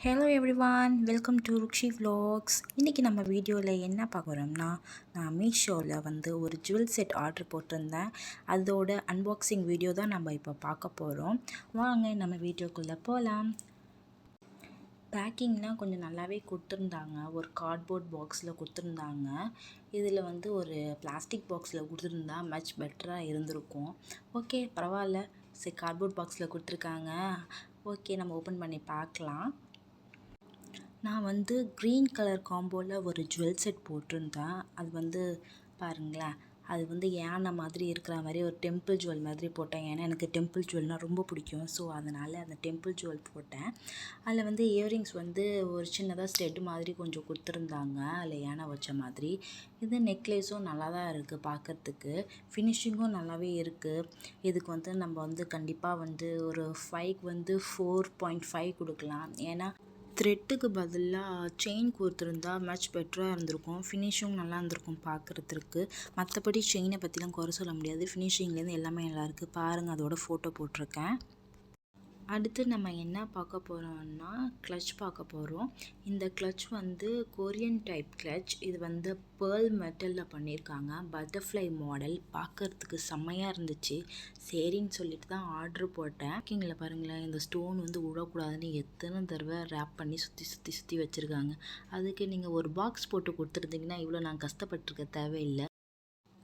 Hello everyone, welcome to Rukshi vlogs. இன்றைக்கி நம்ம வீடியோவில் என்ன பார்க்குறோம்னா, நான் மீஷோவில் ஒரு ஜுவல் செட் ஆர்டர் போட்டிருந்தேன். அதோட அன்பாக்சிங் வீடியோ தான் நம்ம இப்போ பார்க்க போகிறோம். வாங்க நம்ம வீடியோக்குள்ளே போகலாம். பேக்கிங்லாம் கொஞ்சம் நல்லாவே கொடுத்துருந்தாங்க. ஒரு கார்ட்போர்ட் பாக்ஸில் கொடுத்துருந்தாங்க. இதில் ஒரு பிளாஸ்டிக் பாக்ஸில் கொடுத்துருந்தா மச் பெட்டராக இருந்திருக்கும். ஓகே, பரவாயில்ல. சரி, கார்ட்போர்ட் பாக்ஸில் கொடுத்துருக்காங்க. ஓகே, நம்ம ஓப்பன் பண்ணி பார்க்கலாம். நான் க்ரீன் கலர் காம்போவில் ஒரு ஜுவல் செட் போட்டிருந்தேன். அது பாருங்களேன், அது யானை மாதிரி இருக்கிற மாதிரி ஒரு டெம்பிள் ஜுவல் மாதிரி போட்டேன். ஏன்னா எனக்கு டெம்பிள் ஜுவல்னால் ரொம்ப பிடிக்கும். ஸோ அதனால் அந்த டெம்பிள் ஜுவல் போட்டேன். அதில் இயரிங்ஸ் ஒரு சின்னதாக ஸ்டெட் மாதிரி கொஞ்சம் கொடுத்துருந்தாங்க. அதில் யானை வச்ச மாதிரி. இது நெக்லேஸும் நல்லா தான் இருக்குது பார்க்குறதுக்கு. ஃபினிஷிங்கும் நல்லாவே இருக்குது. இதுக்கு நம்ம கண்டிப்பாக ஒரு 5க்கு 4.5 கொடுக்கலாம். ஏன்னா த்ரெட்டுக்கு பதிலாக செயின் கொடுத்துருந்தா மச் பெட்டராக இருந்திருக்கும். ஃபினிஷிங் நல்லா இருந்திருக்கும் பார்க்குறதுக்கு. மற்றபடி செயினை பற்றிலாம் குறை சொல்ல முடியாது. ஃபினிஷிங்லேருந்து எல்லாமே நல்லாயிருக்கு. பாருங்கள், அதோட ஃபோட்டோ போட்டிருக்கேன். அடுத்து நம்ம என்ன பார்க்க போகிறோம்னா, கிளட்ச் பார்க்க போகிறோம். இந்த கிளட்ச் கொரியன் டைப் கிளட்ச். இது பேர்ல் மெட்டலில் பண்ணியிருக்காங்க. Butterfly model. பார்க்குறதுக்கு செம்மையாக இருந்துச்சு. சரின்னு சொல்லிட்டு தான் ஆர்டர் போட்டேன். பேக்கிங்கில் பாருங்களேன், இந்த ஸ்டோன் விழக்கூடாதுன்னு எத்தனை தடவை ரேப் பண்ணி சுற்றி வச்சுருக்காங்க. அதுக்கு நீங்கள் ஒரு பாக்ஸ் போட்டு கொடுத்துருந்தீங்கன்னா இவ்வளோ நான் கஷ்டப்பட்டுருக்க தேவையில்லை.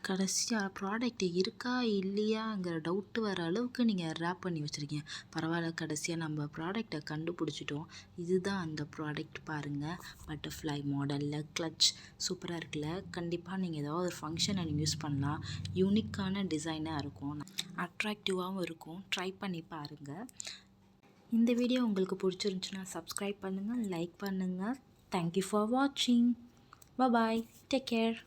கடைசியாக ப்ராடக்ட் இருக்கா இல்லையாங்கிற டவுட்டு வர அளவுக்கு நீங்கள் ரேப் பண்ணி வச்சுருக்கீங்க. பரவாயில்ல, கடைசியாக நம்ம ப்ராடக்டை கண்டுபிடிச்சிட்டோம். இதுதான் அந்த ப்ராடக்ட் பாருங்கள். பட்டர்ஃப்ளை மாடலில் கிளட்ச் சூப்பராக இருக்குல்ல. கண்டிப்பாக நீங்கள் ஏதாவது ஒரு ஃபங்க்ஷனை யூஸ் பண்ணலாம். யூனிக்கான டிசைனாக இருக்கும், அட்ராக்டிவாகவும் இருக்கும். ட்ரை பண்ணி பாருங்கள். இந்த வீடியோ உங்களுக்கு பிடிச்சிருந்துச்சுன்னா சப்ஸ்கிரைப் பண்ணுங்கள், லைக் பண்ணுங்கள். தேங்க்யூ ஃபார் வாட்சிங். பாய், டேக் கேர்.